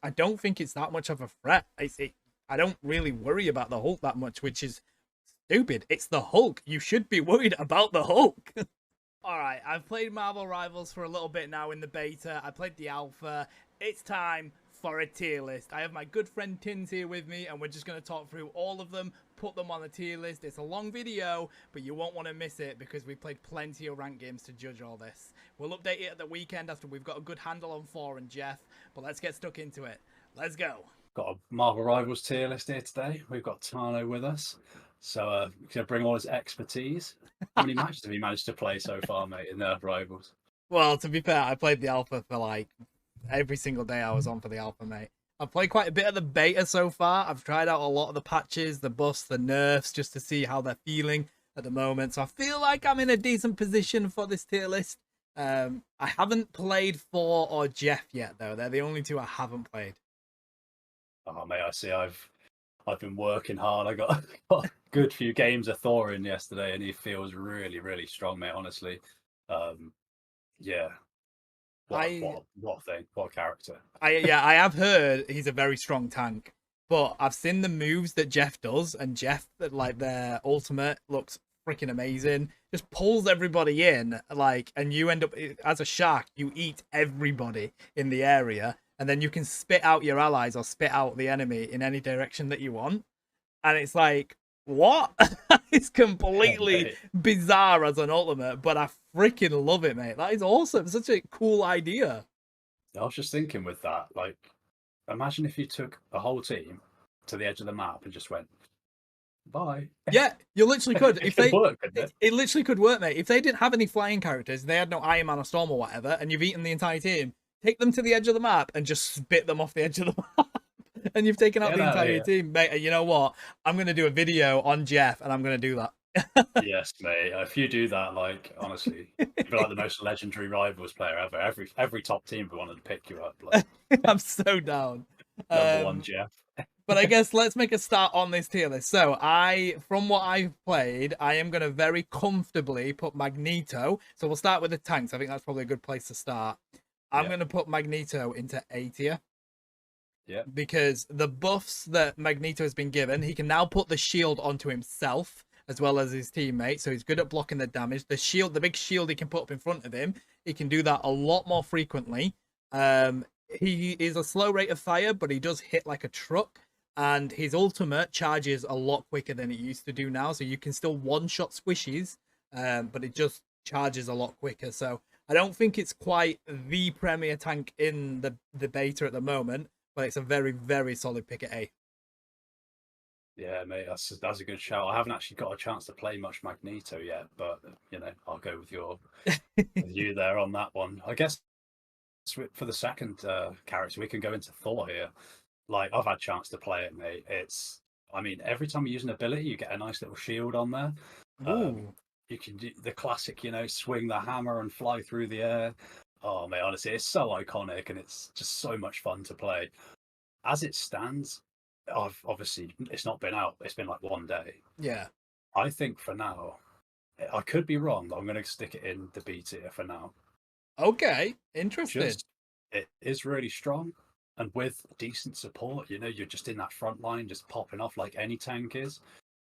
I don't think it's that much of a threat. I don't really worry about the Hulk that much, which is stupid. It's the Hulk. You should be worried about the Hulk. All right, I've played Marvel Rivals for a little bit now in the beta. I played the alpha. It's time for a tier list. I have my good friend Tinz here with me, and we're just going to talk through all of them, put them on the tier list. It's a long video, but you won't want to miss it because we played plenty of ranked games to judge all this. We'll update it at the weekend after we've got a good handle on Thor and Jeff, but let's get stuck into it. Let's go. Got a Marvel Rivals tier list here today. We've got Tano with us. So he's going to bring all his expertise. How many matches have you managed to play so far, mate, in the Rivals? Well, to be fair, I played the alpha for like every single day I was on for the alpha, mate. I've played quite a bit of the beta so far. I've tried out a lot of the patches, the buffs, the nerfs, just to see how they're feeling at the moment. So I feel like I'm in a decent position for this tier list. I haven't played Thor or Jeff yet, though. They're the only two I haven't played. Oh, mate, I see. I've been working hard. I got a good few games of Thor in yesterday, and he feels really, really strong, mate. Honestly, yeah. What thing? What character? I have heard he's a very strong tank, but I've seen the moves that Jeff does, and Jeff, like their ultimate, looks freaking amazing. Just pulls everybody in, like, and you end up as a shark. You eat everybody in the area. And then you can spit out your allies or spit out the enemy in any direction that you want. And it's like, what? It's completely bizarre as an ultimate, but I freaking love it, mate. That is awesome. Such a cool idea. I was just thinking with that, like, imagine if you took a whole team to the edge of the map and just went, bye. Yeah, you literally could. If they work, it literally could work, mate. If they didn't have any flying characters, they had no Iron Man or Storm or whatever, and you've eaten the entire team, take them to the edge of the map and just spit them off the edge of the map. And you've taken out the entire team. Mate, you know what? I'm going to do a video on Jeff and I'm going to do that. Yes, mate. If you do that, like, honestly, you'd be like the most legendary Rivals player ever. Every top team would want to pick you up. Like, I'm so down. Number one, Jeff. But I guess let's make a start on this tier list. So from what I've played, I am going to very comfortably put Magneto. So we'll start with the tanks. I think that's probably a good place to start. I'm going to put Magneto into A tier. Yeah. Because the buffs that Magneto has been given, he can now put the shield onto himself as well as his teammate. So he's good at blocking the damage. The shield, the big shield he can put up in front of him, he can do that a lot more frequently. He is a slow rate of fire, but he does hit like a truck. And his ultimate charges a lot quicker than it used to do now. So you can still one-shot squishies, but it just charges a lot quicker. So I don't think it's quite the premier tank in the beta at the moment, but it's a very, very solid pick at A. Yeah, mate, that's a good shout. I haven't actually got a chance to play much Magneto yet, but you know, I'll go with you there on that one. I guess for the second character, we can go into Thor here. Like, I've had a chance to play it, mate. I mean, every time you use an ability, you get a nice little shield on there. You can do the classic, you know, swing the hammer and fly through the air. Oh, mate, honestly, it's so iconic and it's just so much fun to play. As it stands, obviously, it's not been out. It's been like one day. Yeah. I think for now, I could be wrong, but I'm going to stick it in the B tier for now. Okay, interesting. It is really strong. And with decent support, you know, you're just in that front line, just popping off like any tank is.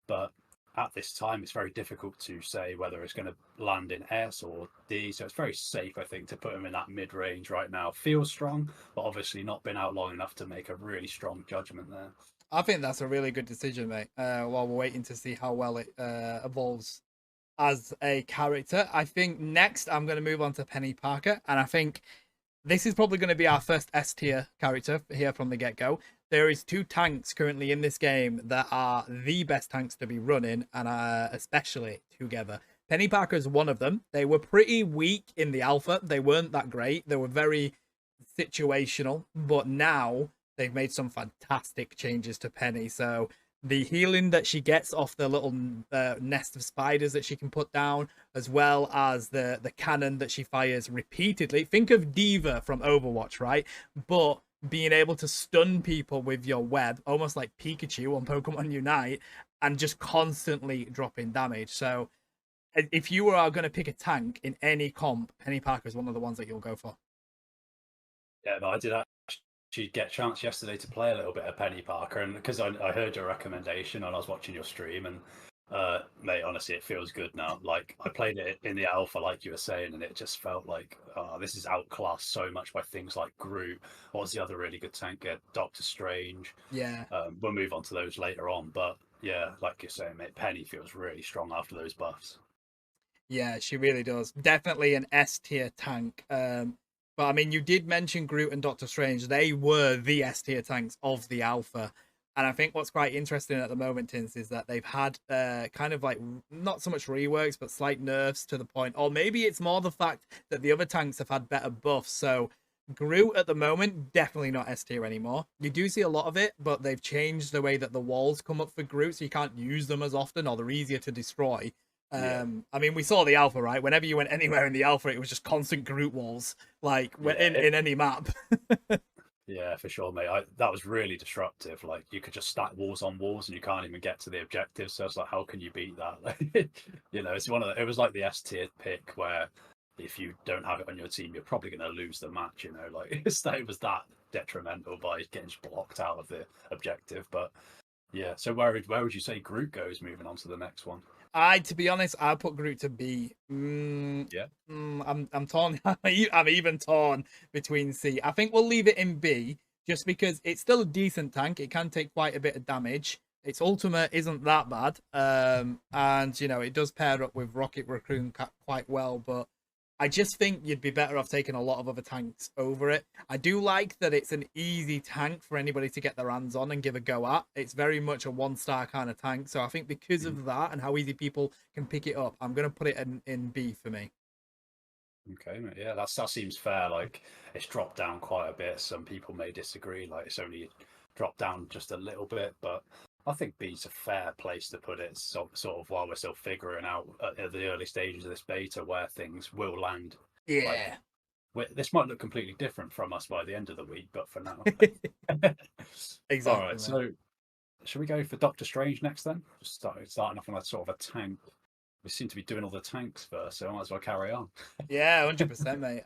But at this time, it's very difficult to say whether it's going to land in S or D. So it's very safe, I think, to put him in that mid-range right now. Feels strong, but obviously not been out long enough to make a really strong judgment there. I think that's a really good decision, mate. While we're waiting to see how well it evolves as a character. I think next I'm going to move on to Penny Parker. And I think this is probably going to be our first S tier character here from the get-go. There is two tanks currently in this game that are the best tanks to be running, and especially together. Penny Parker is one of them. They were pretty weak in the alpha. They weren't that great. They were very situational, but now they've made some fantastic changes to Penny. So the healing that she gets off the little nest of spiders that she can put down, as well as the cannon that she fires repeatedly. Think of Diva from Overwatch, right? But being able to stun people with your web, almost like Pikachu on Pokemon Unite, and just constantly dropping damage. So if you are going to pick a tank in any comp, Penny Parker is one of the ones that you'll go for. Yeah, no, I did you get a chance yesterday to play a little bit of Penny Parker? And because I heard your recommendation and I was watching your stream, and mate, honestly, it feels good now. Like I played it in the alpha, like you were saying, and it just felt like, oh, this is outclassed so much by things like Groot. What was the other really good tank? Doctor Strange. Yeah. We'll move on to those later on, but yeah, like you're saying, mate, Penny feels really strong after those buffs. Yeah, she really does. Definitely an S tier tank. But I mean, you did mention Groot and Doctor Strange. They were the S tier tanks of the alpha. And I think what's quite interesting at the moment, Tinz, is that they've had kind of like not so much reworks, but slight nerfs to the point. Or maybe it's more the fact that the other tanks have had better buffs. So Groot at the moment, definitely not S tier anymore. You do see a lot of it, but they've changed the way that the walls come up for Groot, so you can't use them as often, or they're easier to destroy. Yeah. I mean, we saw the alpha, right? Whenever you went anywhere in the alpha, it was just constant Groot walls, like in any map. Yeah, for sure, mate. That was really disruptive. Like you could just stack walls on walls, and you can't even get to the objective. So it's like, how can you beat that? It's one of the, it was like the S tier pick where if you don't have it on your team, you're probably going to lose the match. Like it was that detrimental by getting blocked out of the objective. But yeah, so where would you say Groot goes moving on to the next one? To be honest, I put Groot to B. Yeah. I'm torn. I'm even torn between C. I think we'll leave it in B just because it's still a decent tank. It can take quite a bit of damage. Its ultimate isn't that bad. And it does pair up with Rocket Raccoon quite well, but I just think you'd be better off taking a lot of other tanks over it. I do like that it's an easy tank for anybody to get their hands on and give a go at. It's very much a one-star kind of tank. So I think because of that and how easy people can pick it up, I'm going to put it in B for me. Okay, yeah, that seems fair. Like it's dropped down quite a bit. Some people may disagree. Like it's only dropped down just a little bit, but I think B's a fair place to put it. Sort of while we're still figuring out at the early stages of this beta where things will land. Yeah. Like this might look completely different from us by the end of the week, but for now. All Exactly, right, man. so should we go for Doctor Strange next then? Just starting off on a sort of a tank. We seem to be doing all the tanks first, so I might as well carry on. Yeah, 100%, mate.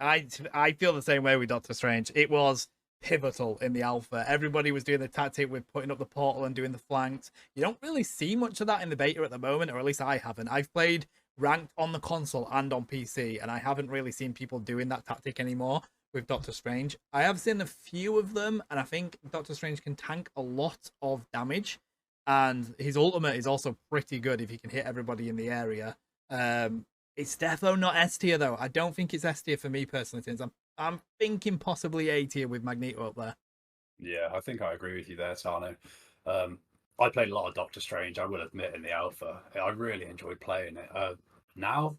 I feel the same way with Doctor Strange. It was pivotal in the alpha. Everybody was doing the tactic with putting up the portal and doing the flanks. You don't really see much of that in the beta at the moment, or at least I haven't. I've played ranked on the console and on PC, and I haven't really seen people doing that tactic anymore with Doctor Strange. I have seen a few of them, and I think Doctor Strange can tank a lot of damage, and his ultimate is also pretty good if he can hit everybody in the area. It's defo not S tier though. I don't think it's S tier for me personally, Tinz. I'm thinking possibly A tier with Magneto up there. Yeah, I think I agree with you there, Tano. I played a lot of Doctor Strange, I will admit, in the alpha. I really enjoyed playing it. Now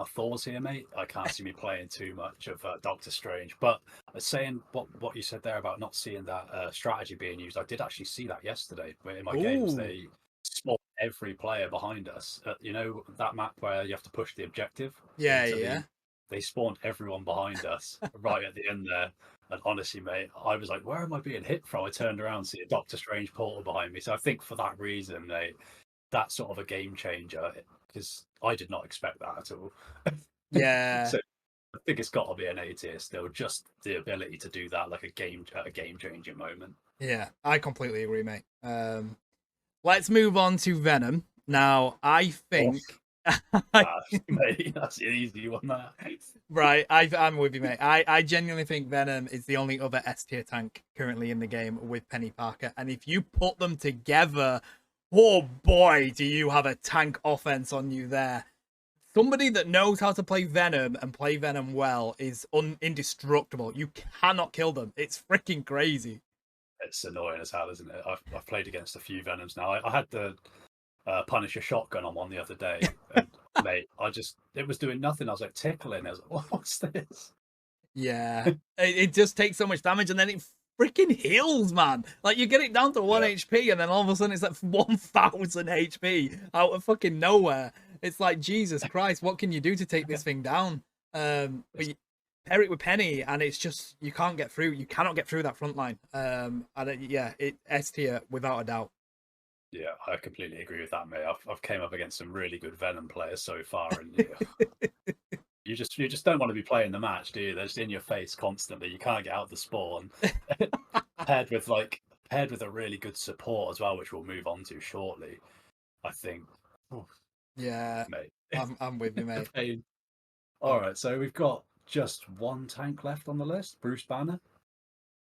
Thor's here, mate, I can't see me playing too much of Doctor Strange. But saying what you said there about not seeing that strategy being used, I did actually see that yesterday in my games. Ooh. They spawned every player behind us. That map where you have to push the objective Yeah, into yeah. they spawned everyone behind us right at the end there. And honestly, mate, I was like, where am I being hit from? I turned around, see a Doctor Strange portal behind me. So I think for that reason, mate, that's sort of a game changer because I did not expect that at all. Yeah. So I think it's got to be an A tier still, just the ability to do that like a game changing moment. Yeah, I completely agree, mate. Let's move on to Venom. Now, I think Mate, that's an easy one. That right, I'm with you, mate. I genuinely think Venom is the only other S tier tank currently in the game with Penny Parker. And if you put them together, oh boy, do you have a tank offense on you there. Somebody that knows how to play Venom and play Venom well is indestructible. You cannot kill them. It's freaking crazy. It's annoying as hell, isn't it? I've played against a few Venoms now. I had the Punisher shotgun on one the other day, and mate, it was doing nothing. I was like tickling. I was like, what's this? Yeah, it just takes so much damage, and then it freaking heals, man. Like you get it down to 1 HP, and then all of a sudden it's like 1000 HP out of fucking nowhere. It's like Jesus Christ, what can you do to take this thing down? But you pair it with Penny, and it's just you can't get through. You cannot get through that front line. It S tier without a doubt. Yeah, I completely agree with that, mate. I've came up against some really good Venom players so far, and you just don't want to be playing the match, do you? They're just in your face constantly. You can't get out of the spawn. paired with paired with a really good support as well, which we'll move on to shortly. I think. Oh, Yeah, mate. I'm with you, mate. Pain. All right, so we've got just one tank left on the list, Bruce Banner.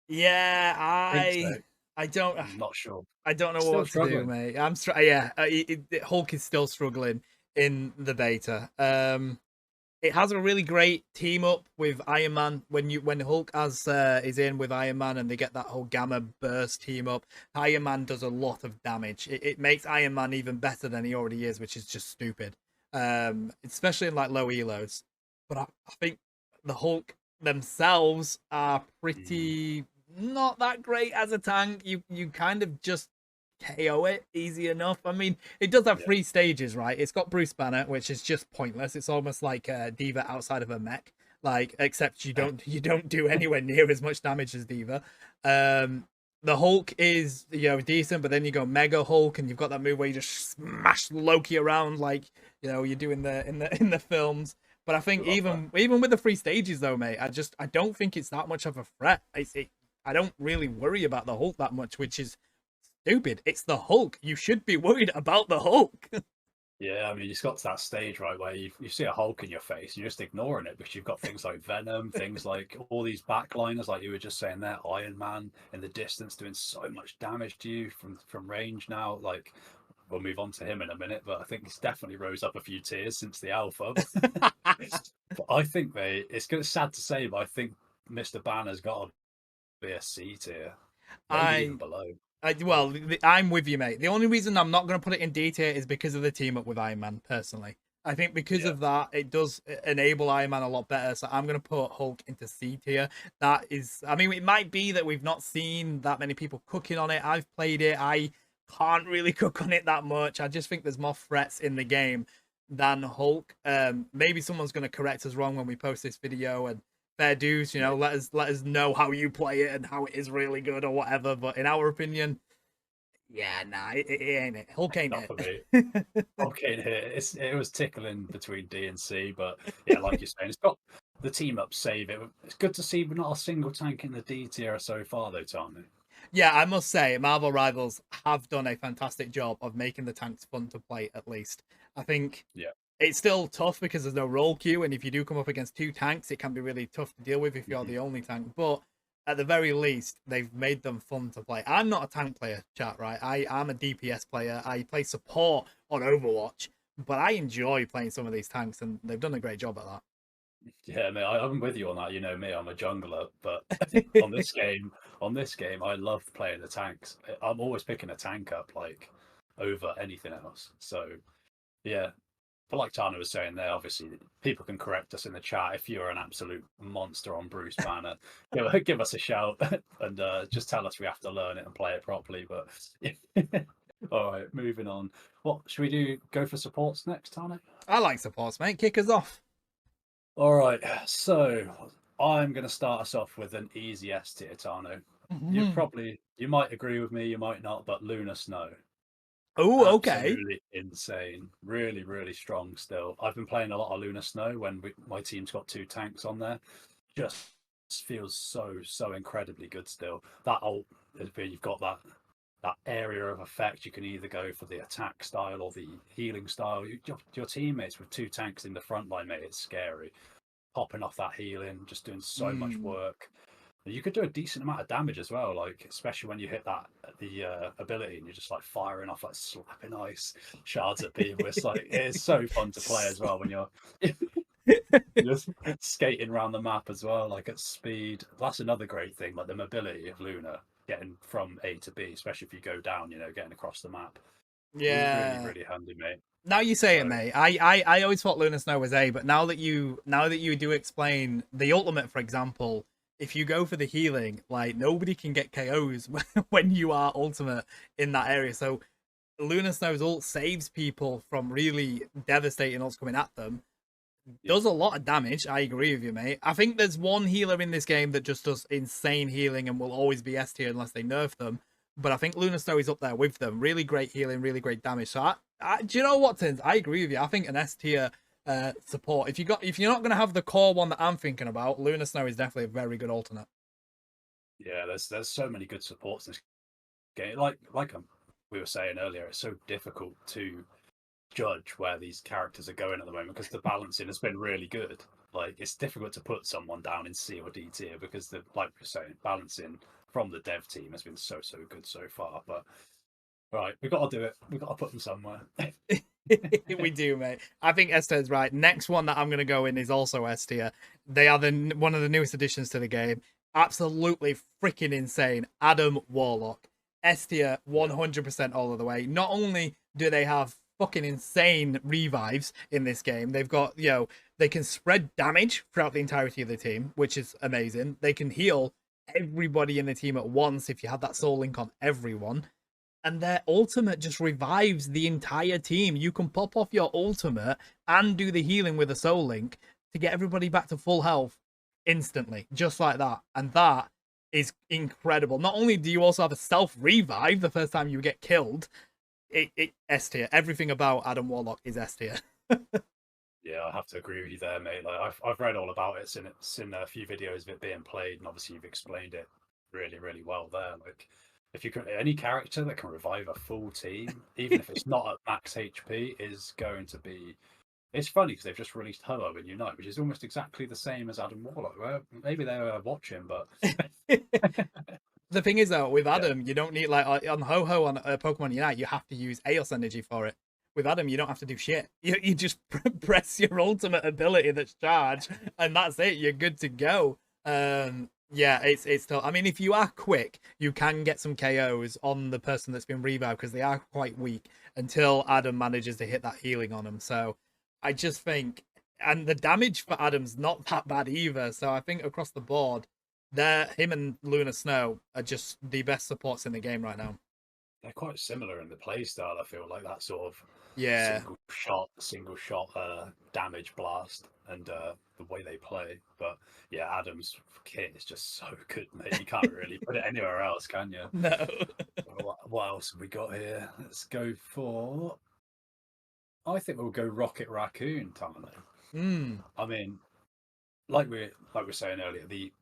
Yeah, I think so. I don't. I'm not sure. I don't know Still what to do, struggling. mate. Yeah, Hulk is still struggling in the beta. It has a really great team up with Iron Man when Hulk is in with Iron Man and they get that whole Gamma Burst team up. Iron Man does a lot of damage. It makes Iron Man even better than he already is, which is just stupid. Especially in like low elos. But I think the Hulk themselves are pretty not that great as a tank. You kind of just KO it easy enough. I mean, it does have Yeah. 3 stages, right? It's got Bruce Banner, which is just pointless. It's almost like Diva outside of a mech, like except you don't do anywhere near as much damage as Diva. The Hulk is decent, but then you go Mega Hulk, and you've got that move where you just smash Loki around like you do in the films. But I think even with the 3 stages though, mate, I don't think it's that much of a threat. I don't really worry about the Hulk that much, which is stupid. It's the Hulk. You should be worried about the Hulk. Yeah, I mean, it's got to that stage, right, where you see a Hulk in your face, you're just ignoring it because you've got things like Venom, things like all these backliners, like you were just saying there, Iron Man in the distance doing so much damage to you from range now. Like, we'll move on to him in a minute, but I think he's definitely rose up a few tiers since the alpha. But I think, mate, sad to say, but I think Mr. Banner's got to be a C tier, maybe even below. I'm with you, mate. The only reason I'm not going to put it in D tier is because of the team up with Iron Man, personally. I think because of that, it does enable Iron Man a lot better. So I'm going to put Hulk into C tier. That is, I mean, it might be that we've not seen that many people cooking on it. I've played it. I can't really cook on it that much. I just think there's more threats in the game than Hulk. Maybe someone's going to correct us wrong when we post this video, and fair dues, let us know how you play it and how it is really good or whatever. But in our opinion, yeah, nah, it ain't it. Hulk ain't Not for me. it. Hulk ain't here. It was tickling between D and C, but yeah, like you're saying, it's got the team up save it. It's good to see we're not a single tank in the D tier so far, though, Tommy. Yeah, I must say, Marvel Rivals have done a fantastic job of making the tanks fun to play, at least. I think Yeah. it's still tough because there's no roll queue, and if you do come up against 2 tanks, it can be really tough to deal with if you're the only tank. But at the very least, they've made them fun to play. I'm not a tank player, chat, right? I'm a DPS player. I play support on Overwatch, but I enjoy playing some of these tanks, and they've done a great job at that. Yeah, mate, I'm with you on that. You know me, I'm a jungler, but on this game, I love playing the tanks. I'm always picking a tank up like over anything else. So yeah, but like Tana was saying there, obviously people can correct us in the chat if you're an absolute monster on Bruce Banner. Give us a shout and just tell us we have to learn it and play it properly. But all right, moving on. What should we do? Go for supports next, Tana? I like supports, mate. Kick us off. All right, so I'm going to start us off with an easy S tier, Tano. You might agree with me, you might not, but Lunar Snow. Oh, okay. Absolutely insane. Really, really strong still. I've been playing a lot of Lunar Snow when my team's got 2 tanks on there. Just feels so incredibly good still. That ult, you've got that area of effect. You can either go for the attack style or the healing style. Your teammates with 2 tanks in the front line, mate, it's scary. Popping off that healing, just doing so much work. You could do a decent amount of damage as well, like especially when you hit the ability and you're just like firing off like slapping ice shards at people. It's like it's so fun to play as well when you're just skating around the map as well, like at speed. That's another great thing, like the mobility of Luna, getting from A to B, especially if you go down, getting across the map. Yeah. Really, really handy, mate. Now you say it, mate. I always thought Lunar Snow was A, but now that you do explain the ultimate, for example, if you go for the healing, like nobody can get KOs when you are ultimate in that area. So Lunar Snow's ult saves people from really devastating ults coming at them. Does a lot of damage. I agree with you, mate. I think there's one healer in this game that just does insane healing and will always be S tier unless they nerf them. But I think Lunar Snow is up there with them. Really great healing, really great damage. So do you know what, Tinz? I agree with you. I think an S tier support. If you're not gonna have the core one that I'm thinking about, Luna Snow is definitely a very good alternate. Yeah, there's so many good supports in this game. We were saying earlier, it's so difficult to judge where these characters are going at the moment because the balancing has been really good. Like it's difficult to put someone down in C or D tier because the like we're saying, balancing from the dev team has been so good so far. But right, we got to do it. We got to put them somewhere. We do, mate. I think S tier is right. Next one that I'm going to go in is also S tier. They are one of the newest additions to the game. Absolutely freaking insane. Adam Warlock. S tier 100% all of the way. Not only do they have fucking insane revives in this game, they've got, they can spread damage throughout the entirety of the team, which is amazing. They can heal everybody in the team at once if you have that soul link on everyone, and their ultimate just revives the entire team. You can pop off your ultimate and do the healing with a soul link to get everybody back to full health instantly, just like that. And that is incredible. Not only do you also have a self revive the first time you get killed, S tier. Everything about Adam Warlock is S tier. Yeah, I have to agree with you there, mate. Like I've read all about it, seen a few videos of it being played, and obviously you've explained it really well there. Like if you can, any character that can revive a full team, even if it's not at max HP, is going to be. It's funny because they've just released Ho-Oh in Unite, which is almost exactly the same as Adam Warlock. Well, maybe they were watching, but The thing is, though, with yeah. Adam, you don't need, like, on Ho-Oh on Pokemon Unite, you have to use Eos Energy for it. With Adam, you don't have to do shit. You just press your ultimate ability that's charged, and that's it. You're good to go. Yeah, it's tough. I mean, if you are quick, you can get some KOs on the person that's been revived because they are quite weak until Adam manages to hit that healing on them. So I just think, and the damage for Adam's not that bad either. So I think across the board, him and Luna Snow are just the best supports in the game right now. They're quite similar in the play style. I feel like that sort of Yeah. single shot damage blast and the way they play. But yeah, Adam's kit is just so good, mate. You can't really put it anywhere else, can you? No. What else have we got here? Let's go for. I think we'll go Rocket Raccoon, Tamale. I mean, like we're saying earlier, the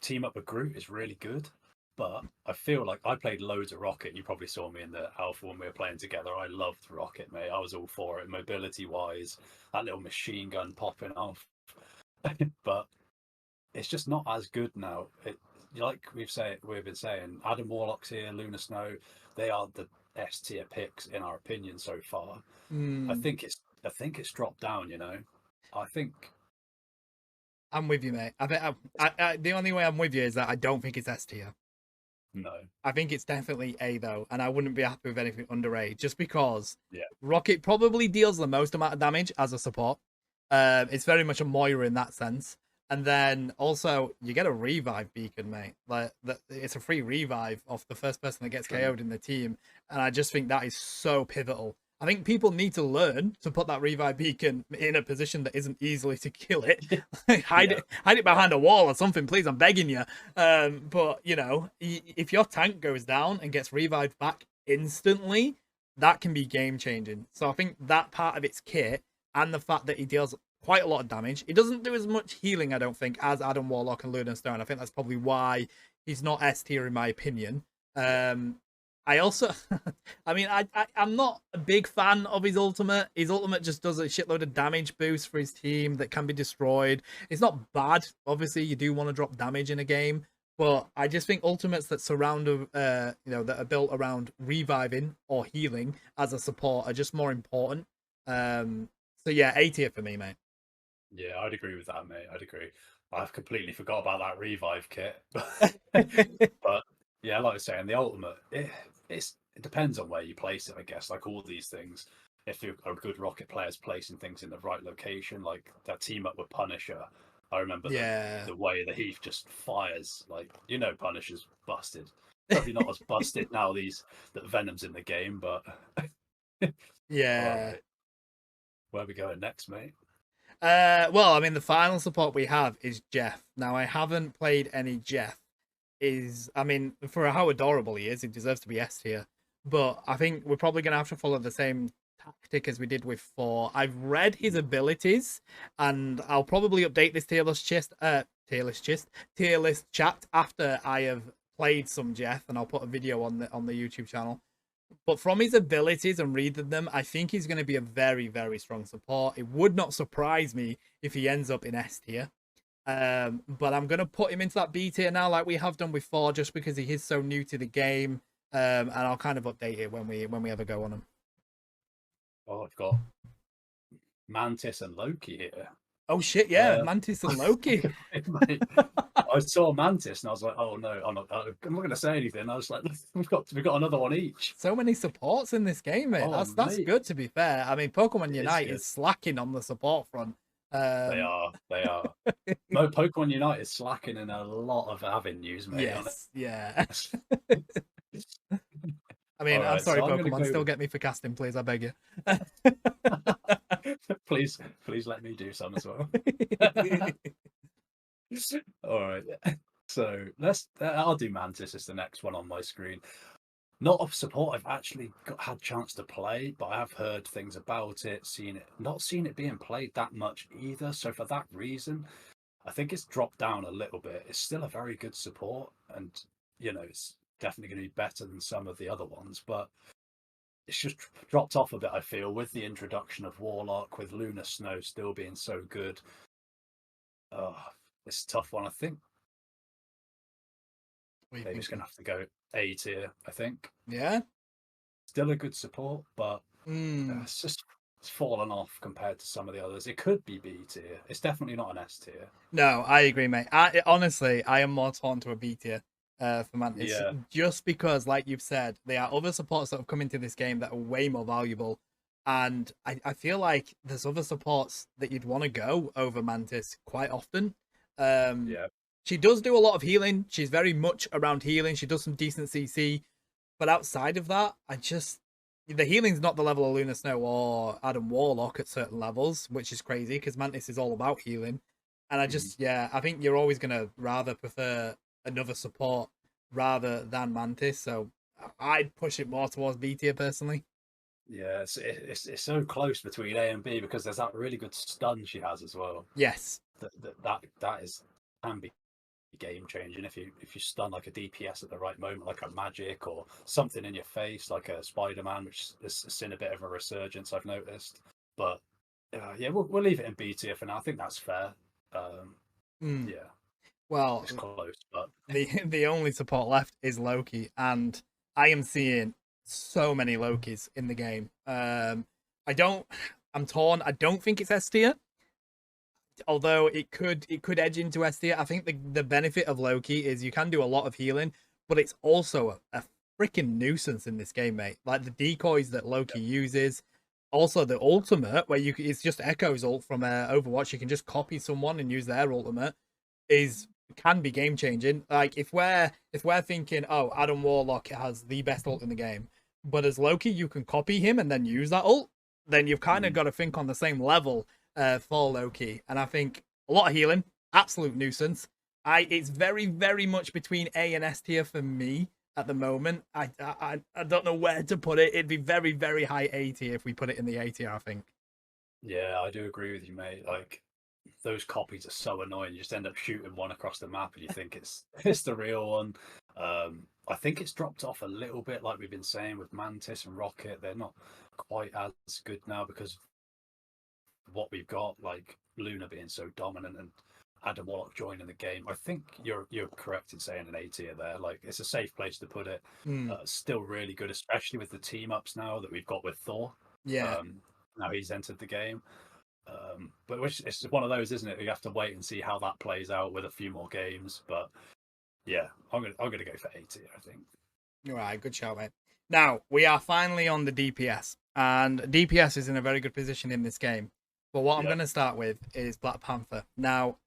team up with Groot is really good. But I feel like I played loads of Rocket. You probably saw me in the alpha when we were playing together. I loved Rocket, mate. I was all for it, mobility wise. That little machine gun popping off. But it's just not as good now. Like we've been saying, Adam Warlock's here, Luna Snow. They are the S tier picks in our opinion so far. I think it's dropped down. I think. I'm with you, mate. The only way I'm with you is that I don't think it's S tier. No. I think it's definitely A, though, and I wouldn't be happy with anything under A, just because Yeah. Rocket probably deals the most amount of damage as a support. It's very much a Moira in that sense. And then also, you get a revive beacon, mate. It's a free revive off the first person that gets KO'd in the team, and I just think that is so pivotal. I think people need to learn to put that revive beacon in a position that isn't easily to kill it. hide it behind a wall or something, please. I'm begging you. But if your tank goes down and gets revived back instantly, that can be game changing. So I think that part of its kit and the fact that he deals quite a lot of damage. He doesn't do as much healing, I don't think, as Adam Warlock and Luna Stone. I think that's probably why he's not S tier in my opinion. I also, I'm not a big fan of his ultimate. His ultimate just does a shitload of damage boost for his team that can be destroyed. It's not bad. Obviously, you do want to drop damage in a game, but I just think ultimates that surround, that are built around reviving or healing as a support are just more important. So yeah, A tier for me, mate. Yeah, I'd agree with that, mate. I'd agree. I've completely forgot about that revive kit, but yeah, like I was saying, the ultimate, it depends on where you place it, I guess. Like all these things, if you're a good Rocket player's placing things in the right location, like that team up with Punisher, I remember the way that he just fires, like, Punisher's busted. Probably not as busted now that Venom's in the game, but yeah. Right. Where are we going next, mate? Well, I mean, the final support we have is Jeff. Now, I haven't played any Jeff. For how adorable he is, he deserves to be S tier. But I think we're probably going to have to follow the same tactic as we did with Thor. I've read his abilities, and I'll probably update this tier list chat after I have played some Jeff, and I'll put a video on the YouTube channel. But from his abilities and reading them, I think he's going to be a very, very strong support. It would not surprise me if he ends up in S tier. But I'm going to put him into that B tier now, like we have done before, just because he is so new to the game. And I'll kind of update it when we ever go on him. Oh, I've got Mantis and Loki here. Oh shit, yeah, Mantis and Loki. Mate, I saw Mantis and I was like, oh no, I'm not going to say anything. I was like, we've got another one each. So many supports in this game, mate. Oh, that's good, to be fair. I mean, Pokemon Unite is slacking on the support front. They are. No, Pokemon Unite is slacking in a lot of avenues, mate. Yes, yeah. I mean, I'm sorry, Pokemon. Still get me for casting, please. I beg you. please let me do some as well. All right. So I'll do Mantis as the next one on my screen. Not of support I've actually had a chance to play, but I have heard things about it, not seen it being played that much either. So for that reason, I think it's dropped down a little bit. It's still a very good support, and it's definitely going to be better than some of the other ones, but it's just dropped off a bit, I feel, with the introduction of Warlock, with Lunar Snow still being so good. It's a tough one, I think. They're just going to have to go A tier, I think. Yeah. Still a good support, but it's fallen off compared to some of the others. It could be B tier. It's definitely not an S tier. No, I agree, mate. Honestly, I am more torn to a B tier for Mantis. Yeah. Just because, like you've said, there are other supports that have come into this game that are way more valuable. And I feel like there's other supports that you'd want to go over Mantis quite often. Yeah. She does do a lot of healing. She's very much around healing. She does some decent CC. But outside of that, the healing's not the level of Lunar Snow or Adam Warlock at certain levels, which is crazy because Mantis is all about healing. And I think you're always going to rather prefer another support rather than Mantis. So I'd push it more towards B tier personally. Yeah, it's so close between A and B because there's that really good stun she has as well. Yes. That can be game changing if you stun like a DPS at the right moment, like a magic or something in your face, like a Spider-Man, which has seen a bit of a resurgence, I've noticed. But yeah, we'll leave it in B tier for now. I think that's fair. Yeah. Well, it's close, but the only support left is Loki, and I am seeing so many Lokis in the game. I'm torn. I don't think it's S tier. Although it could edge into S tier. I think the benefit of Loki is you can do a lot of healing, but it's also a freaking nuisance in this game, mate. Like the decoys that Loki uses, also the ultimate where it's just Echo's ult from Overwatch. You can just copy someone and use their ultimate. Can be game changing. Like if we're thinking, oh, Adam Warlock has the best ult in the game, but as Loki you can copy him and then use that ult, then you've kind of got to think on the same level for Loki. And I think a lot of healing, absolute nuisance. It's very, very much between A and S tier for me at the moment. I don't know where to put it. It'd be very, very high A tier if we put it in the A tier, I think. Yeah, I do agree with you, mate. Like those copies are so annoying. You just end up shooting one across the map and you think it's the real one. I think it's dropped off a little bit, like we've been saying with Mantis and Rocket. They're not quite as good now because of what we've got, like Luna being so dominant and Adam Warlock joining the game. I think you're correct in saying an A tier there. Like it's a safe place to put it. Still really good, especially with the team ups now that we've got with Thor. Yeah. Now he's entered the game. But it's one of those, isn't it? You have to wait and see how that plays out with a few more games. But yeah, I'm gonna go for A tier, I think. All right, good shout, mate. Now we are finally on the DPS, and DPS is in a very good position in this game. But what I'm going to start with is Black Panther. Now,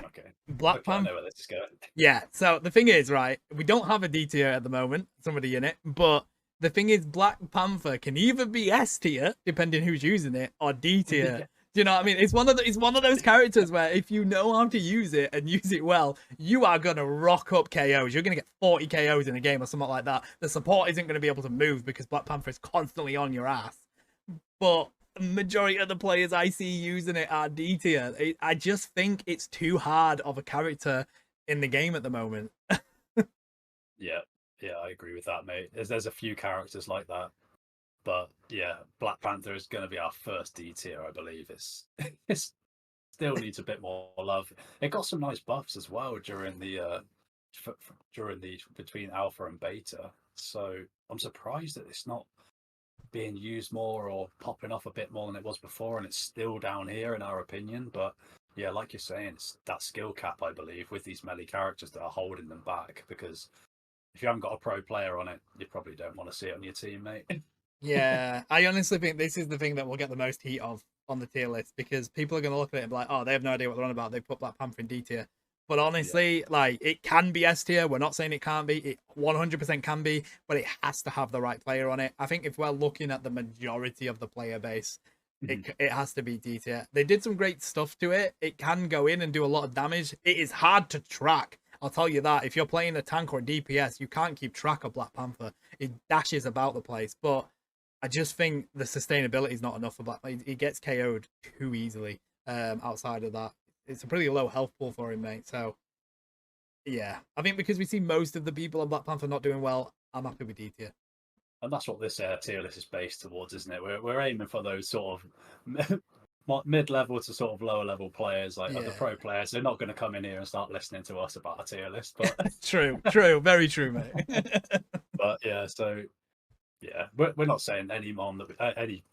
okay, Black Panther. I know where this is going. Yeah. So the thing is, right? We don't have a D tier at the moment. Somebody in it, but the thing is, Black Panther can either be S tier, depending who's using it, or D tier. Do you know what I mean? It's one of those characters where if you know how to use it and use it well, you are gonna rock up KOs. You're gonna get 40 KOs in a game or something like that. The support isn't gonna be able to move because Black Panther is constantly on your ass. but majority of the players I see using it are D tier. I just think it's too hard of a character in the game at the moment. Yeah, yeah, I agree with that, mate. There's a few characters like that, but yeah, Black Panther is going to be our first D tier, I believe. It still needs a bit more love. It got some nice buffs as well during the during the between alpha and beta. So I'm surprised that it's not being used more or popping off a bit more than it was before, and it's still down here in our opinion. But yeah, like you're saying, it's that skill cap, I believe, with these melee characters that are holding them back. Because if you haven't got a pro player on it, you probably don't want to see it on your team, mate. Yeah, I honestly think this is the thing that will get the most heat of on the tier list because people are going to look at it and be like, oh, they have no idea what they're on about. They put Black Panther in D tier. But Yeah. honestly, like, it can be S tier. We're not saying it can't be. It 100% can be, but it has to have the right player on it. I think if we're looking at the majority of the player base, Mhm. it has to be D tier. They did some great stuff to it. It can go in and do a lot of damage. It is hard to track. I'll tell you that. If you're playing a tank or a DPS, you can't keep track of Black Panther. It dashes about the place, but I just think the sustainability is not enough for Black. He gets KO'd too easily. Outside of that, it's a pretty low health pool for him, mate. So yeah, I think because we see most of the people on Black Panther not doing well, I'm happy with D tier. And that's what this tier list is based towards, isn't it? We're aiming for those sort of mid-level to sort of lower level players, like the Yeah, pro players. They're not going to come in here and start listening to us about a tier list, but true, true, very true, mate. but yeah. So yeah, we're not saying any mon that any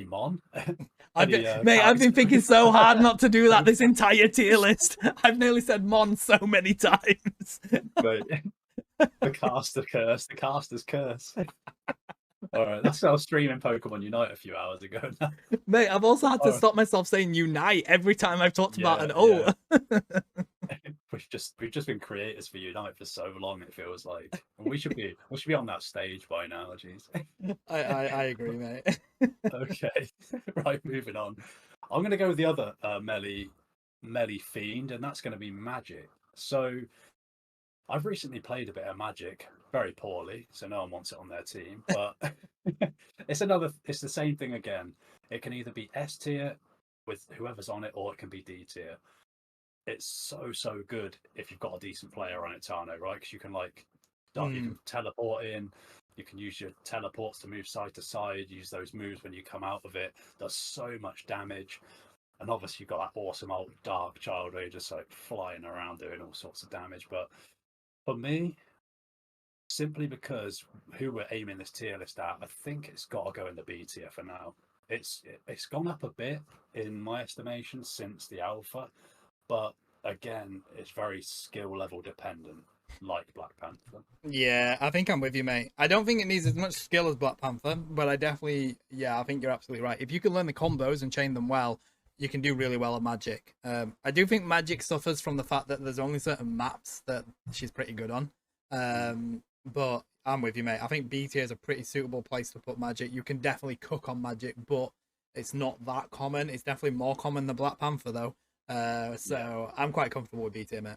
mon any Mate, I've been character. thinking so hard not to do that this entire tier list. I've nearly said Mon so many times. But the caster curse, the caster's curse. All right, that's I was streaming Pokemon Unite a few hours ago now. Mate, I've also had to Oh, stop myself saying Unite every time I've talked about yeah, an yeah. ult. We've just been creators for Unite for so long. It feels like we should be on that stage by now. Jeez. I agree, mate. Okay, right. Moving on. I'm going to go with the other melee fiend, and that's going to be magic. So I've recently played a bit of Magic very poorly, so no one wants it on their team. But it's the same thing again. It can either be S tier with whoever's on it, or it can be D tier. It's so good if you've got a decent player on it, Tano, right? Because you Mm, can teleport in, you can use your teleports to move side to side, use those moves when you come out of it. Does so much damage. And obviously you've got that awesome old Dark Child where you're just like flying around doing all sorts of damage. But for me, simply because who we're aiming this tier list at, I think it's got to go in the B tier for now. It's gone up a bit in my estimation since the alpha, but again, it's very skill level dependent, like Black Panther. yeah, I think I'm with you, mate. I don't think it needs as much skill as Black Panther, but I definitely, yeah, I think you're absolutely right. If you can learn the combos and chain them well, you can do really well at Magic. I do think Magic suffers from the fact that there's only certain maps that she's pretty good on. Mm. But I'm with you, mate. I think B tier is a pretty suitable place to put Magic. You can definitely cook on Magic, but it's not that common. It's definitely more common than Black Panther, though. Yeah. So I'm quite comfortable with B tier, mate.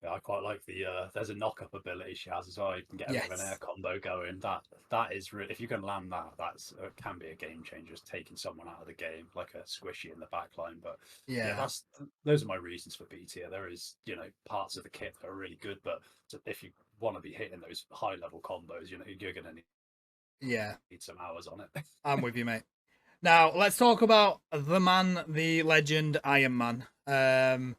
Yeah, I quite like the there's a knock up ability she has as well. You can get a bit of an air Yes. combo going. That is really, if you can land that, that's can be a game changer. Just taking someone out of the game like a squishy in the back line. But yeah, Yeah. that's those are my reasons for B tier. There is parts of the kit that are really good, but if you want to be hitting those high level combos, you're going to Yeah. need some hours on it. I'm with you, mate. Now let's talk about the man, the legend, Iron Man.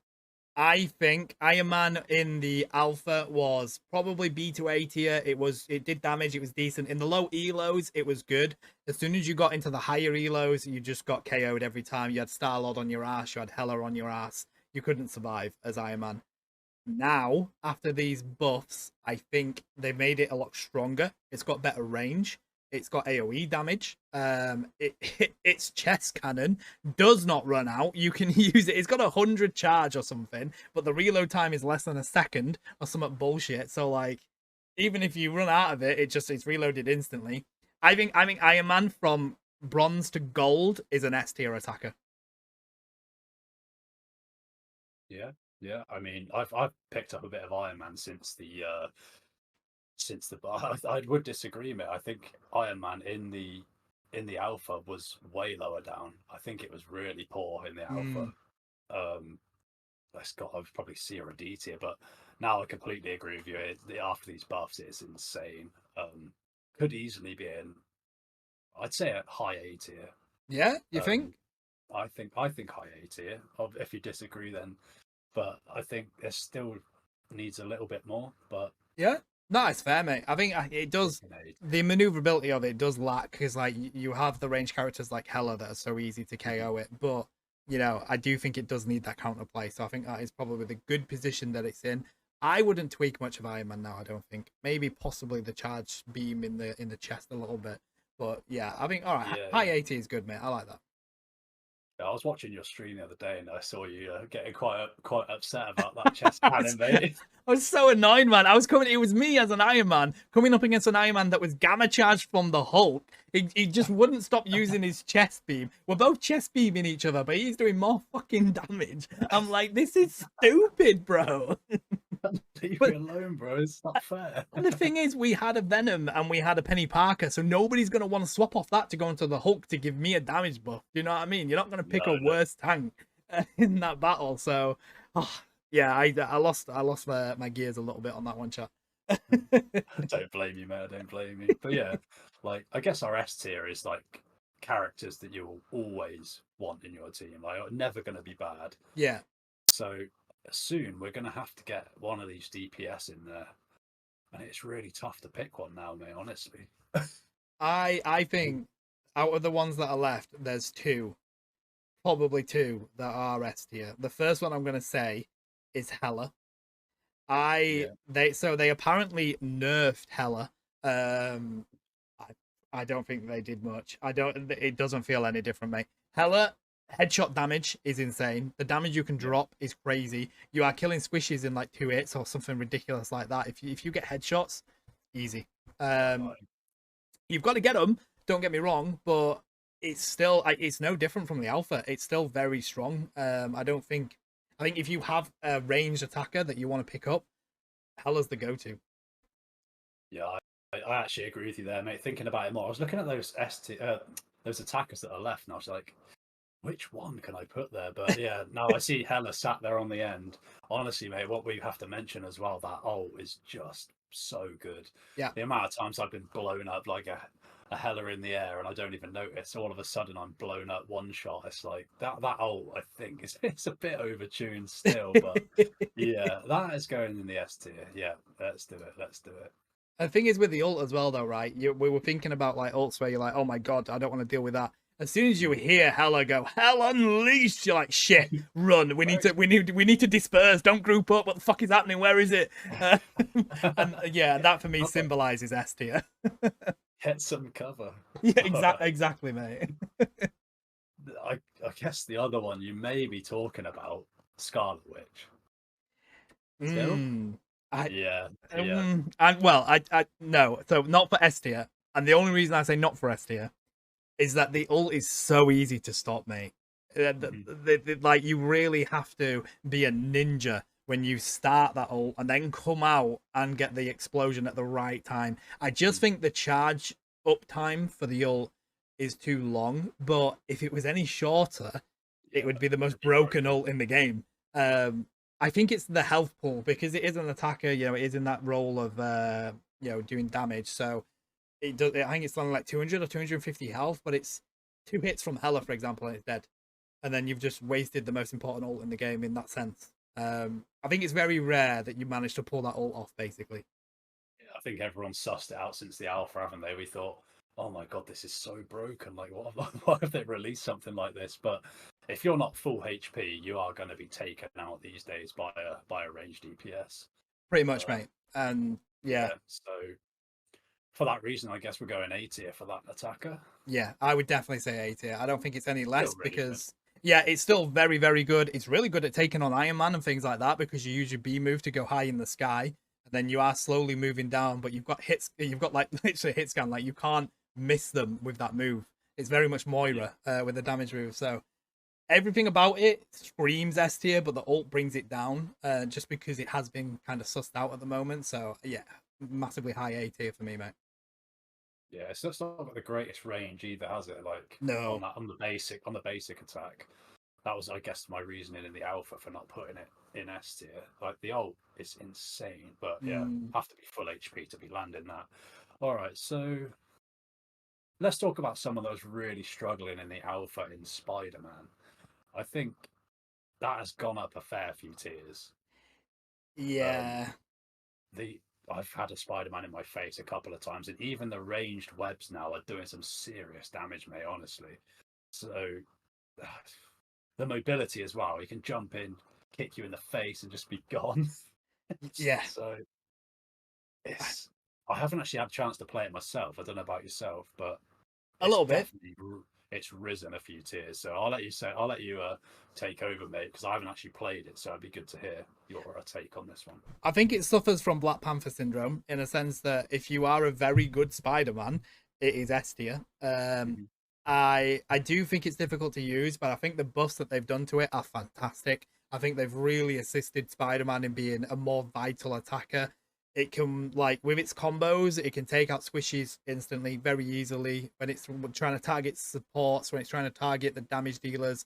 I think Iron Man in the alpha was probably B to A tier. It did damage, it was decent. In the low elos, it was good. As soon as you got into the higher elos, you just got KO'd every time. You had Star Lord on your ass, you had Hela on your ass. You couldn't survive as Iron Man. Now, after these buffs, I think they've made it a lot stronger. It's got better range. It's got AoE damage. Its chest cannon does not run out. You can use it. It's got 100 charge or something, but the reload time is less than a second or some bullshit. So like, even if you run out of it, it's reloaded instantly. I think Iron Man from bronze to gold is an S tier attacker. Yeah, yeah. I mean, I've picked up a bit of Iron Man since the I would disagree, mate. I think Iron Man in the in the alpha was way lower down. I think it was really poor in the alpha. I was probably C or a D tier, but now I completely agree with you. After these buffs, it's insane. Could easily be in, I'd say, a high A tier. Yeah, you think? I think high A tier. If you disagree, then, but I think it still needs a little bit more. But yeah, no, it's fair, mate. I think it does. The maneuverability of it does lack because, like, you have the range characters like Hela that are so easy to KO it, but I do think it does need that counterplay. So I think that is probably the good position that it's in. I wouldn't tweak much of Iron Man now. I don't think. Maybe possibly the charge beam in the chest a little bit, but yeah, I think all right. High 80 is good, mate. I like that. I was watching your stream the other day and I saw you getting quite upset about that chest cannon, mate. I was so annoyed, man. It was me as an Iron Man coming up against an Iron Man that was gamma charged from the Hulk. He just wouldn't stop using his chest beam. We're both chest beaming each other, but he's doing more fucking damage. I'm like, this is stupid, bro. Leave me alone, bro. It's not fair. And the thing is, we had a Venom and we had a Penny Parker, so nobody's going to want to swap off that to go into the Hulk to give me a damage buff. Do you know what I mean? You're not going to pick a worse tank in that battle. So, yeah, I lost my gears a little bit on that one, chat. I don't blame you, mate. I don't blame you. But yeah, like, I guess our S tier is like characters that you will always want in your team. Like, are never going to be bad. Yeah. So soon we're going to have to get one of these DPS in there, and it's really tough to pick one now, mate. Honestly, I think out of the ones that are left, there's probably two that are S tier. The first one I'm going to say is Hela. They apparently nerfed Hela. I don't think they did much. It doesn't feel any different, mate. Hela headshot damage is insane. The damage you can drop is crazy. You are killing squishes in like 2 hits or something ridiculous like that. If you get headshots, easy. You've got to get them. Don't get me wrong, but it's no different from the alpha. It's still very strong. I think if you have a ranged attacker that you want to pick up, Hela's the go-to. Yeah, I actually agree with you there, mate. Thinking about it more, I was looking at those those attackers that are left, and I was like, which one can I put there? But yeah, now I see Hela sat there on the end. Honestly, mate, what we have to mention as well, that ult is just so good. Yeah. The amount of times I've been blown up like a Hela in the air and I don't even notice. All of a sudden I'm blown up one shot. It's like that ult, I think, it's a bit overtuned still. But yeah, that is going in the S tier. Yeah, let's do it. The thing is with the ult as well, though, right? We were thinking about like ults where you're like, oh my god, I don't want to deal with that. As soon as you hear Hela go, Hell Unleashed, you're like, shit, run. We need to disperse. Don't group up. What the fuck is happening? Where is it? And yeah, that for me symbolizes S tier. Get some cover. Yeah, exactly, mate. I guess the other one you may be talking about, Scarlet Witch. Still? No, so not for S tier. And the only reason I say not for S tier is that the ult is so easy to stop, mate. Like, you really have to be a ninja when you start that ult and then come out and get the explosion at the right time. I just think the charge up time for the ult is too long, but if it was any shorter, it would be the most broken ult in the game. I think it's the health pool, because it is an attacker, it is in that role of doing damage, so it does. I think it's only like 200 or 250 health, but it's 2 hits from Hela, for example, and it's dead. And then you've just wasted the most important ult in the game in that sense. I think it's very rare that you manage to pull that ult off, basically. Yeah, I think everyone's sussed it out since the alpha, haven't they? We thought, oh my god, this is so broken. Like, why have they released something like this? But if you're not full HP, you are going to be taken out these days by a ranged DPS. Pretty much, mate. And yeah. So for that reason, I guess we're going A tier for that attacker. Yeah, I would definitely say A tier. I don't think it's any less because, yeah, it's still very, very good. It's really good at taking on Iron Man and things like that because you use your B move to go high in the sky. And then you are slowly moving down, but you've got hits. You've got like literally hit scan. Like, you can't miss them with that move. It's very much Moira with the damage move. So everything about it screams S tier, but the ult brings it down just because it has been kind of sussed out at the moment. So yeah, massively high A tier for me, mate. Yeah, it's just not got the greatest range either, has it? Like on No. that on the basic attack. That was, I guess, my reasoning in the alpha for not putting it in S tier. Like the ult is insane, but yeah, Mm, have to be full HP to be landing that. All right, so let's talk about some of those really struggling in the alpha in Spider-Man. I think that has gone up a fair few tiers. Um, yeah. the I've had a Spider-Man in my face a couple of times, and even the ranged webs now are doing some serious damage, mate. Honestly, so the mobility as well. He can jump in, kick you in the face, and just be gone. Yeah. So it's. I haven't actually had a chance to play it myself. I don't know about yourself, but A it's little bit. definitely it's risen a few tiers. So I'll let you take over, mate, because I haven't actually played it. So it'd be good to hear your take on this one. I think it suffers from Black Panther syndrome in a sense that if you are a very good Spider-Man, it is S tier. Mm-hmm. I do think it's difficult to use, but I think the buffs that they've done to it are fantastic. I think they've really assisted Spider-Man in being a more vital attacker. It can, like, with its combos, it can take out squishies instantly, very easily. When it's trying to target supports, when it's trying to target the damage dealers,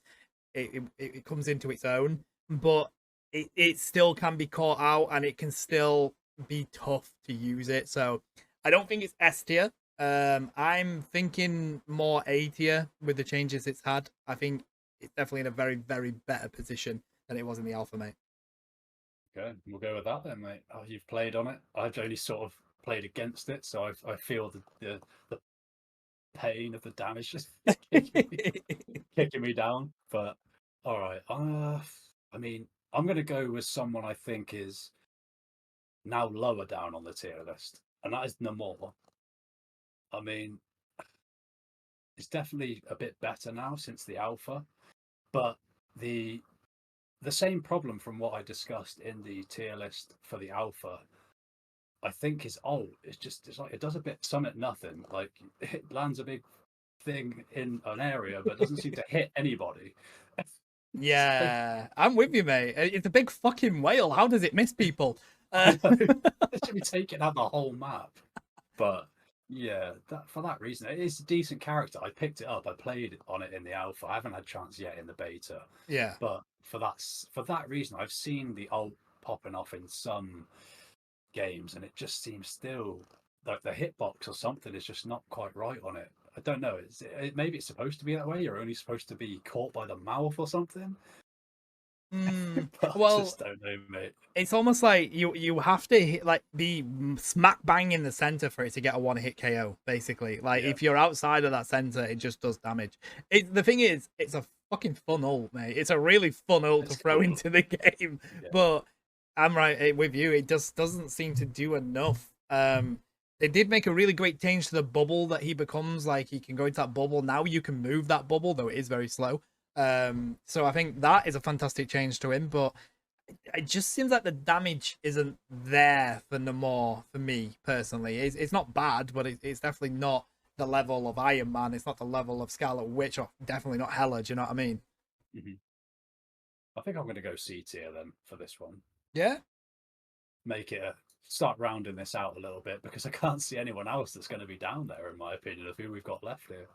it comes into its own. But it still can be caught out, and it can still be tough to use it. So I don't think it's S tier. I'm thinking more A tier with the changes it's had. I think it's definitely in a very, very better position than it was in the alpha, mate. Okay, we'll go with that then, mate. Oh, you've played on it. I've only sort of played against it, so I feel the pain of the damage just kicking me down. But all right, I mean, I'm gonna go with someone I think is now lower down on the tier list, and that is Namor. I mean, it's definitely a bit better now since the alpha, but the the same problem from what I discussed in the tier list for the alpha, I think is old. It's like it does a bit some at nothing. Like it lands a big thing in an area, but doesn't seem to hit anybody. So Yeah, I'm with you, mate. It's a big fucking whale. How does it miss people? I know it should be taking out the whole map. But yeah, for that reason, it is a decent character. I picked it up. I played on it in the alpha. I haven't had a chance yet in the beta. Yeah. But for that reason, I've seen the ult popping off in some games, and it just seems still like the hitbox or something is just not quite right on it. I don't know. Maybe it's supposed to be that way. You're only supposed to be caught by the mouth or something. But I Well, just don't know, mate. it's almost like you have to hit, like, be smack bang in the center for it to get a one hit KO. Basically, like Yeah, if you're outside of that center, it just does damage. The thing is, it's a fucking fun ult, mate. It's a really fun ult to it's throw cool. into the game. Yeah. But I'm right with you. It just doesn't seem to do enough. They did make a really great change to the bubble that he becomes. Like he can go into that bubble now. You can move that bubble, though it is very slow. So I think that is a fantastic change to him, but it just seems like the damage isn't there for Namor for me personally. It's not bad, but it's definitely not the level of Iron Man. It's not the level of Scarlet Witch, or definitely not Hela. Do you know what I mean? Hmm. I think I'm going to go C tier then for this one. Yeah, Make it start rounding this out a little bit because I can't see anyone else that's going to be down there, in my opinion, of who we've got left here.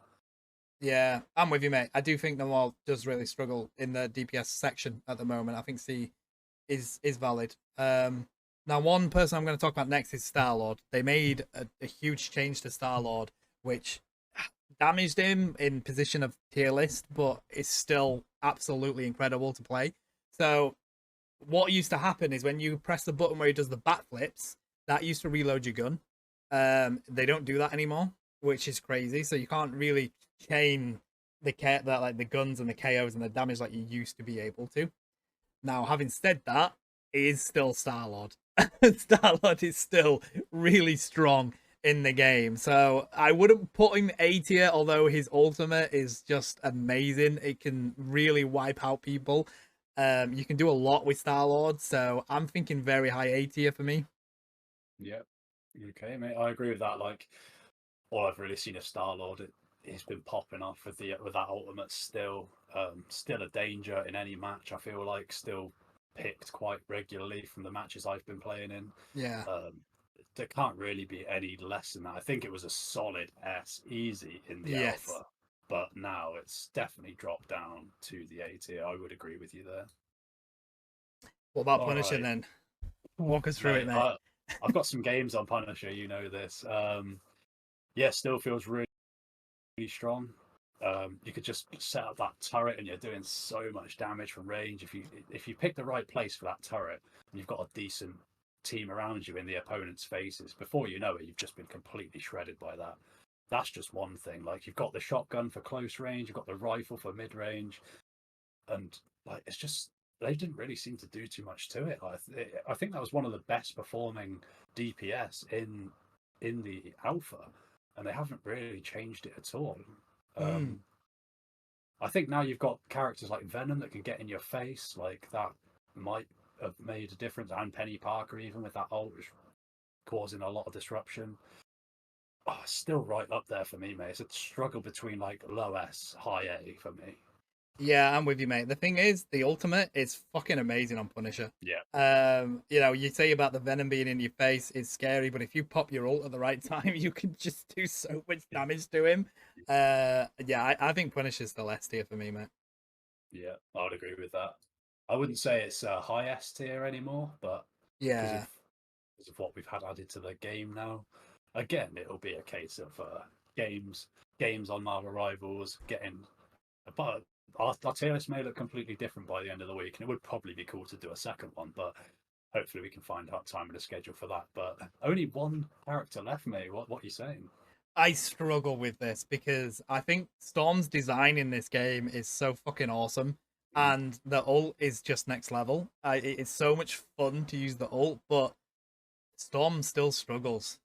yeah, I'm with you, mate. I do think Namor does really struggle in the DPS section at the moment. I think C is valid. Now one person I'm going to talk about next is Star Lord. They made a huge change to Star Lord, which damaged him in position of tier list, but it's still absolutely incredible to play. So what used to happen is when you press the button where he does the backflips, that used to reload your gun. They don't do that anymore, which is crazy. So you can't really chain like the guns and the KOs and the damage like you used to be able to. Now, having said that, it is still Star Lord. Star Lord is still really strong in the game. So I wouldn't put him A tier, although his ultimate is just amazing. It can really wipe out people. You can do a lot with Star Lord, so I'm thinking very high A tier for me. Yep. Okay, mate. I agree with that. Like, all I've really seen of Star Lord, it's been popping off with that ultimate still. Still a danger in any match. I feel like still picked quite regularly from the matches I've been playing in. Yeah. Um, there can't really be any less than that. I think it was a solid S, easy in the Yes. alpha, but now it's definitely dropped down to the A tier. I would agree with you there. What about All Punisher right, then? Walk us through it, mate. mate. I've got some games on Punisher. You know this. Yeah, still feels really strong. You could just set up that turret, and you're doing so much damage from range. If you pick the right place for that turret, and you've got a decent team around you in the opponent's faces, before you know it, you've just been completely shredded by that. That's just one thing. Like, you've got the shotgun for close range, you've got the rifle for mid range, and like, it's just they didn't really seem to do too much to it. I think that was one of the best performing DPS in the alpha, and they haven't really changed it at all. Mm. I think now you've got characters like Venom that can get in your face, like that might have made a difference, and Penny Parker even with that ult, which causing a lot of disruption. Oh, it's still right up there for me, mate. It's a struggle between like low S, high A for me. Yeah, I'm with you, mate. The thing is, the ultimate is fucking amazing on Punisher. Yeah. You know, you say about the venom being in your face is scary, but if you pop your ult at the right time, you can just do so much damage to him. Yeah, I think Punisher's the last tier for me, mate. Yeah, I would agree with that. I wouldn't say it's a high S tier anymore, but because Yeah. of what we've had added to the game now, again, it'll be a case of games on Marvel Rivals getting. But our tier list may look completely different by the end of the week, and it would probably be cool to do a second one, but hopefully we can find out time in the schedule for that. But only one character left, mate. What are you saying? I struggle with this because I think Storm's design in this game is so fucking awesome, and the ult is just next level. It's so much fun to use the ult, but Storm still struggles.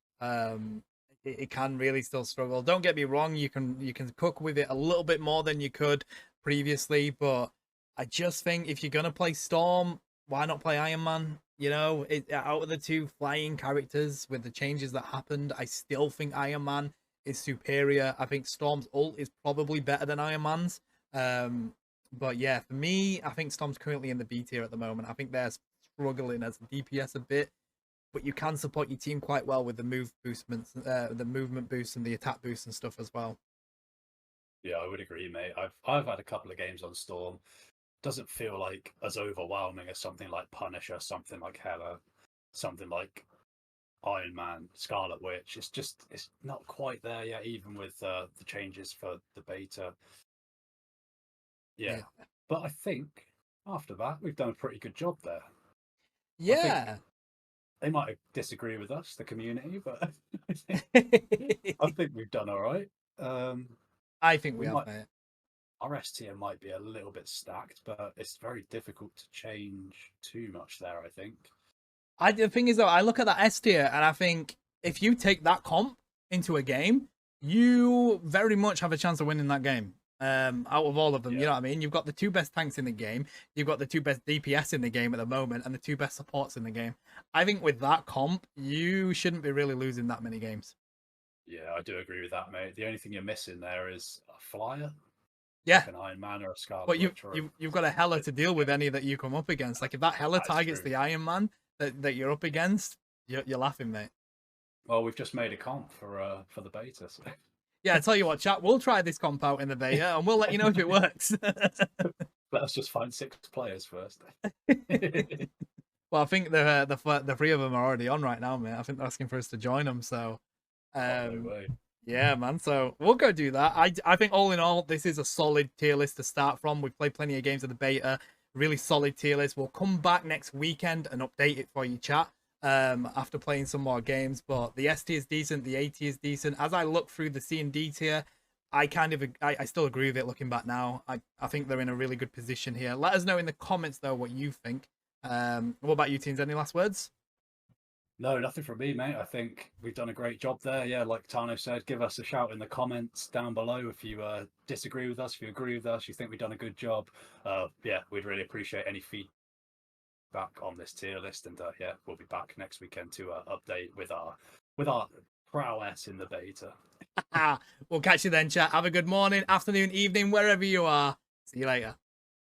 It can really still struggle. Don't get me wrong, you can cook with it a little bit more than you could previously, but I just think if you're gonna play Storm, why not play Iron Man? You know, out of the two flying characters with the changes that happened, I still think Iron Man is superior. I think Storm's ult is probably better than Iron Man's. Um, but yeah, for me, I think Storm's currently in the B tier at the moment. I think they're struggling as a DPS a bit, but you can support your team quite well with the movement boost and the attack boost and stuff as well. Yeah, I would agree, mate. I've had a couple of games on Storm. Doesn't feel like as overwhelming as something like Punisher, something like Hela, something like Iron Man, Scarlet Witch. It's not quite there yet, even with the changes for the beta. Yeah, Yeah. but I think after that we've done a pretty good job there. I think Yeah. they might disagree with us, the community, but I think we've done all right. I think we We have, might mate. our S tier might be a little bit stacked, but it's very difficult to change too much there, I think. The thing is though, I look at that S tier and I think if you take that comp into a game, you very much have a chance of winning that game. Out of all of them, you Yeah. know what I mean? You've got the two best tanks in the game, you've got the two best DPS in the game at the moment, and the two best supports in the game. I think with that comp, you shouldn't be really losing that many games. Yeah, I do agree with that, mate. The only thing you're missing there is a flyer, Yeah, like an Iron Man or a Scarlet but Witch or a you've got a Hela to deal with any that you come up against. Like if that Hela That's targets true. the Iron Man that you're up against, you're laughing, mate. Well, we've just made a comp for the beta, so Yeah, I tell you what, chat. We'll try this comp out in the beta, and we'll let you know if it works. let us just find 6 players first. Well, I think the three of them are already on right now, mate. I think they're asking for us to join them. So, Oh no um, way. yeah, man. So we'll go do that. I think all in all, this is a solid tier list to start from. We've played plenty of games of the beta. Really solid tier list. We'll come back next weekend and update it for you, chat. After playing some more games, but the S tier is decent. The A tier is decent. As I look through the C and D tier, I still agree with it. Looking back now, I think they're in a really good position here. Let us know in the comments though what you think. What about you, teams? Any last words? No, nothing from me, mate. I think we've done a great job there. Yeah, like Tano said, give us a shout in the comments down below if you disagree with us, if you agree with us, you think we've done a good job. Yeah, we'd really appreciate any feedback on this tier list, and yeah, we'll be back next weekend to update with our prowess in the beta. We'll catch you then, chat. Have a good morning, afternoon, evening, wherever you are. See you later.